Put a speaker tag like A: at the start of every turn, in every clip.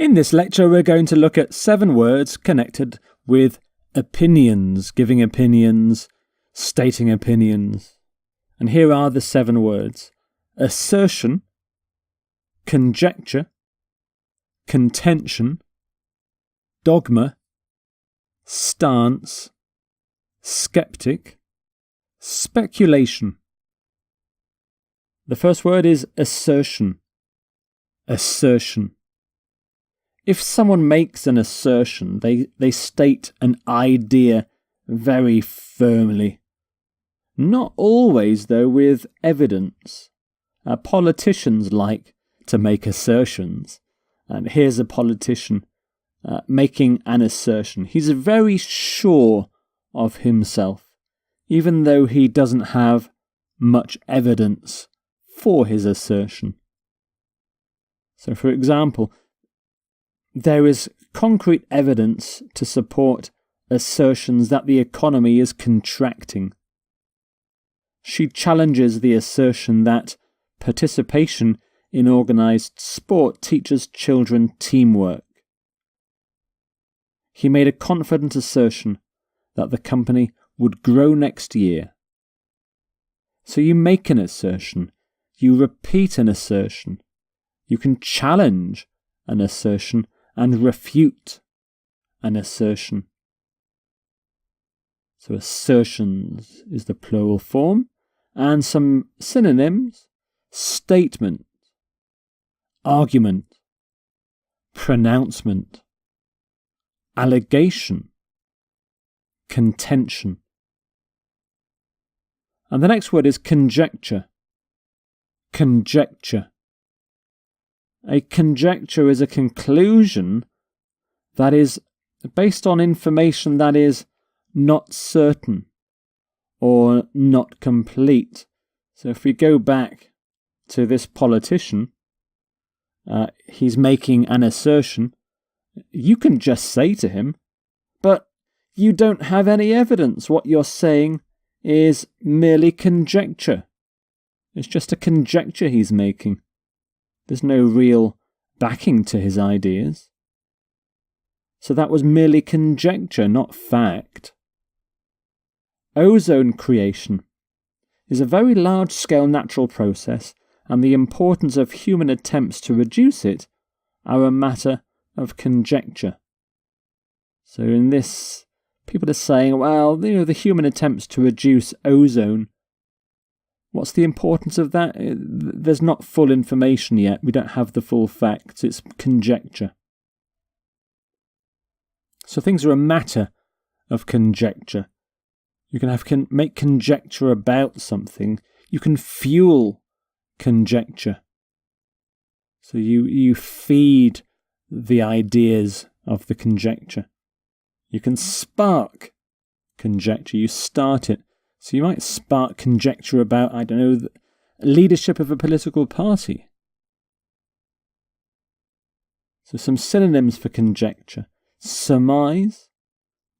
A: In this lecture, we're going to look at 7 words connected with opinions, giving opinions, stating opinions. And here are the 7 words: assertion, conjecture, contention, dogma, stance, skeptic, speculation. The first word is assertion. Assertion. If someone makes an assertion, they state an idea very firmly. Not always, though, with evidence. Politicians like to make assertions. And here's a politician making an assertion. He's very sure of himself, even though he doesn't have much evidence for his assertion. So, for example, there is concrete evidence to support assertions that the economy is contracting. She challenges the assertion that participation in organised sport teaches children teamwork. He made a confident assertion that the company would grow next year. So you make an assertion, you repeat an assertion, you can challenge an assertion and refute an assertion. So assertions is the plural form, and some synonyms: statement, argument, pronouncement, allegation, contention. And the next word is conjecture. Conjecture. A conjecture is a conclusion that is based on information that is not certain or not complete. So if we go back to this politician, he's making an assertion. You can just say to him, but you don't have any evidence. What you're saying is merely conjecture. It's just a conjecture he's making. There's no real backing to his ideas. So that was merely conjecture, not fact. Ozone creation is a very large-scale natural process, and the importance of human attempts to reduce it are a matter of conjecture. So in this, people are saying, well, the human attempts to reduce ozone, what's the importance of that? There's not full information yet. We don't have the full facts. It's conjecture. So things are a matter of conjecture. You can make conjecture about something. You can fuel conjecture. So you feed the ideas of the conjecture. You can spark conjecture. You start it. So you might spark conjecture about, the leadership of a political party. So some synonyms for conjecture: surmise,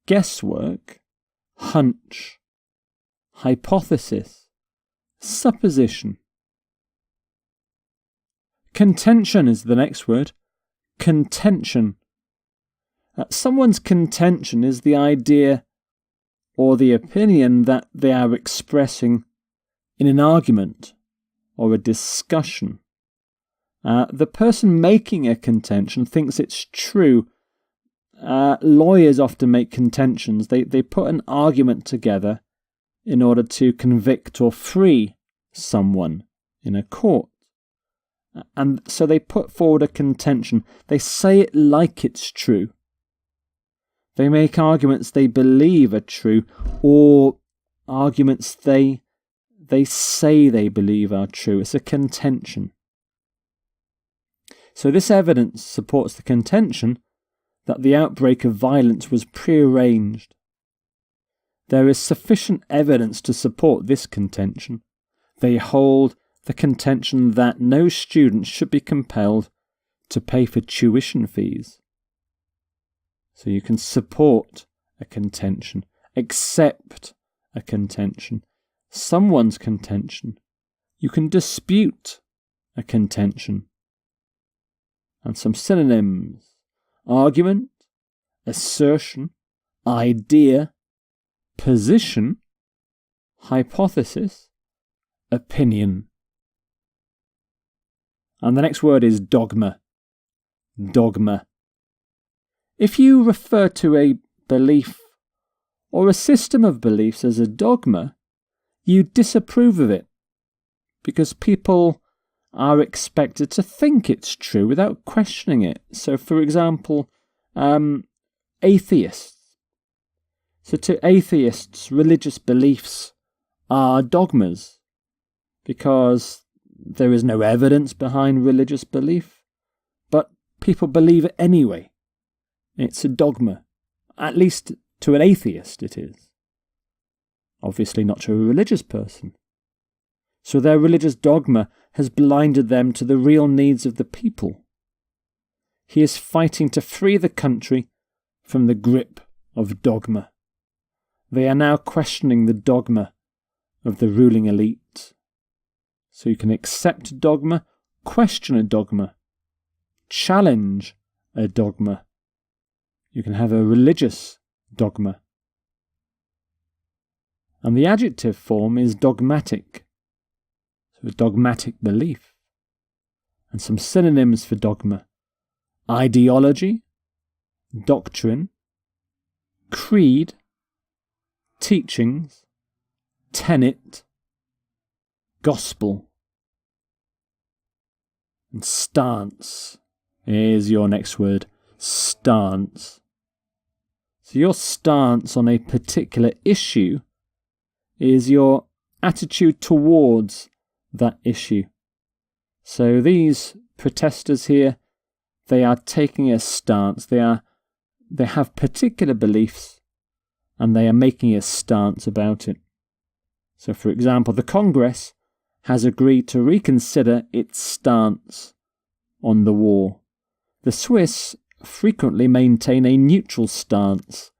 A: guesswork, hunch, hypothesis, supposition. Contention is the next word. Contention. Someone's contention is the idea or the opinion that they are expressing in an argument or a discussion. The person making a contention thinks it's true. Lawyers often make contentions. They put an argument together in order to convict or free someone in a court. And so they put forward a contention. They say it like it's true. They make arguments they believe are true, or arguments they say they believe are true. It's a contention. So this evidence supports the contention that the outbreak of violence was prearranged. There is sufficient evidence to support this contention. They hold the contention that no student should be compelled to pay for tuition fees. So you can support a contention, accept a contention, someone's contention. You can dispute a contention. And some synonyms: argument, assertion, idea, position, hypothesis, opinion. And the next word is dogma. Dogma. If you refer to a belief or a system of beliefs as a dogma, you disapprove of it because people are expected to think it's true without questioning it. So, for example, atheists. So to atheists, religious beliefs are dogmas because there is no evidence behind religious belief, but people believe it anyway. It's a dogma. At least to an atheist it is. Obviously not to a religious person. So their religious dogma has blinded them to the real needs of the people. He is fighting to free the country from the grip of dogma. They are now questioning the dogma of the ruling elite. So you can accept dogma, question a dogma, challenge a dogma. You can have a religious dogma. And the adjective form is dogmatic. So a dogmatic belief. And some synonyms for dogma: ideology, doctrine, creed, teachings, tenet, gospel. And stance is your next word. Stance. So your stance on a particular issue is your attitude towards that issue. So these protesters here, they are taking a stance. They have particular beliefs and they are making a stance about it. So, for example, the Congress has agreed to reconsider its stance on the war. The Swiss frequently maintain a neutral stance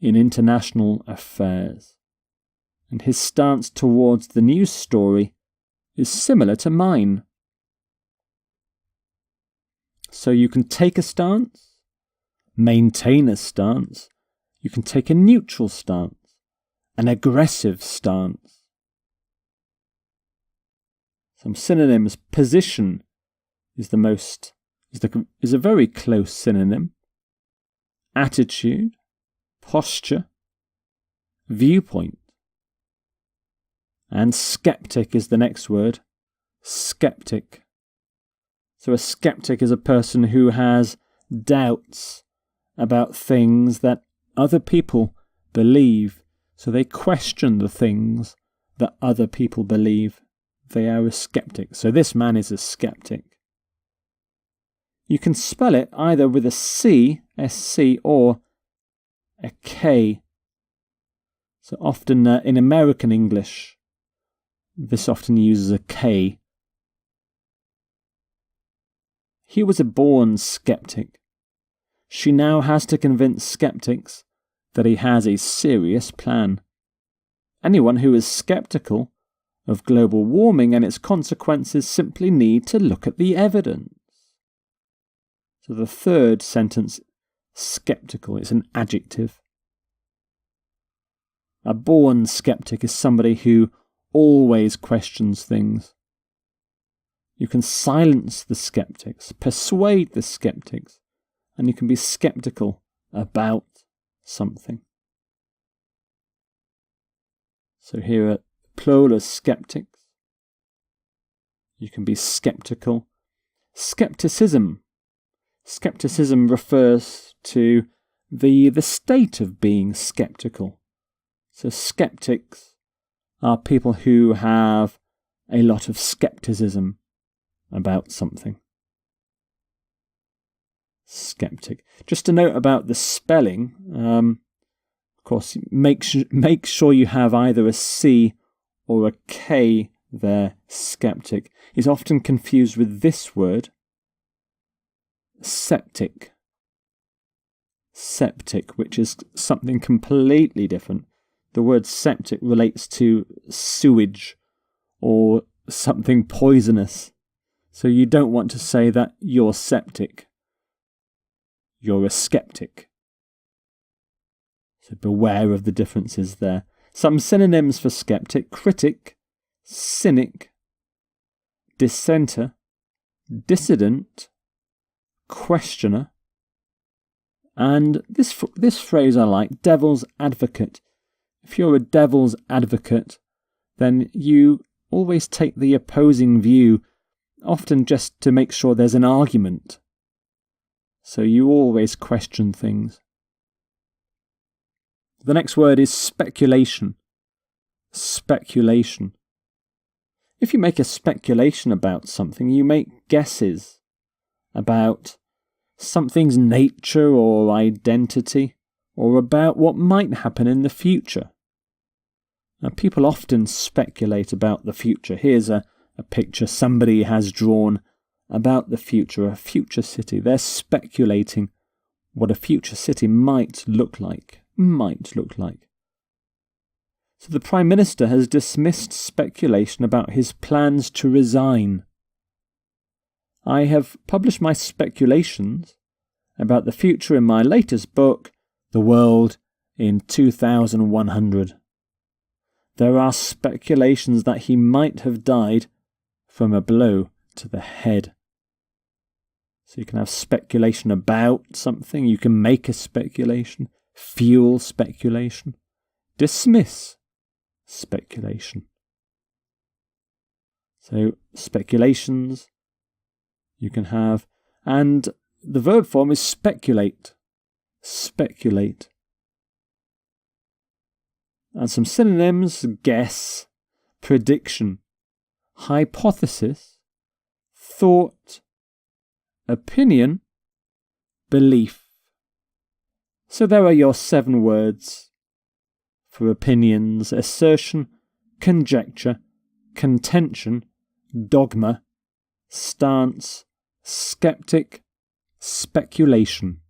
A: in international affairs. And his stance towards the news story is similar to mine. So you can take a stance, maintain a stance, you can take a neutral stance, an aggressive stance. Some synonyms: position is a very close synonym. Attitude, posture, viewpoint. And skeptic is the next word. Skeptic. So a skeptic is a person who has doubts about things that other people believe. So they question the things that other people believe. They are a skeptic. So this man is a skeptic. You can spell it either with a C, SC, or a K. So often in American English, this often uses a K. He was a born skeptic. She now has to convince skeptics that he has a serious plan. Anyone who is skeptical of global warming and its consequences simply need to look at the evidence. So the third sentence, skeptical, it's an adjective. A born skeptic is somebody who always questions things. You can silence the skeptics, persuade the skeptics, and you can be skeptical about something. So here are plural of skeptics. You can be skeptical. Skepticism. Skepticism refers to the state of being skeptical. So skeptics are people who have a lot of skepticism about something. Skeptic. Just a note about the spelling. Of course, make sure you have either a C or a K there. Skeptic is often confused with this word, septic. Septic, which is something completely different. The word septic relates to sewage or something poisonous. So you don't want to say that you're septic. you're a skeptic. So beware of the differences there. Some synonyms for skeptic: critic, cynic, dissenter, dissident, questioner, and this phrase I like, devil's advocate. If you're a devil's advocate, then you always take the opposing view, often just to make sure there's an argument. So you always question things. The next word is speculation. Speculation. If you make a speculation about something, you make guesses about something's nature or identity, or about what might happen in the future. Now, people often speculate about the future. Here's a picture somebody has drawn about the future, a future city. They're speculating what a future city might look like. So the Prime Minister has dismissed speculation about his plans to resign. I have published my speculations about the future in my latest book, The World in 2100. There are speculations that he might have died from a blow to the head. So you can have speculation about something, you can make a speculation, fuel speculation, dismiss speculation. So speculations you can have, and the verb form is speculate. Speculate. And some synonyms: guess, prediction, hypothesis, thought, opinion, belief. So there are your 7 words for opinions: assertion, conjecture, contention, dogma, stance, skeptic, speculation.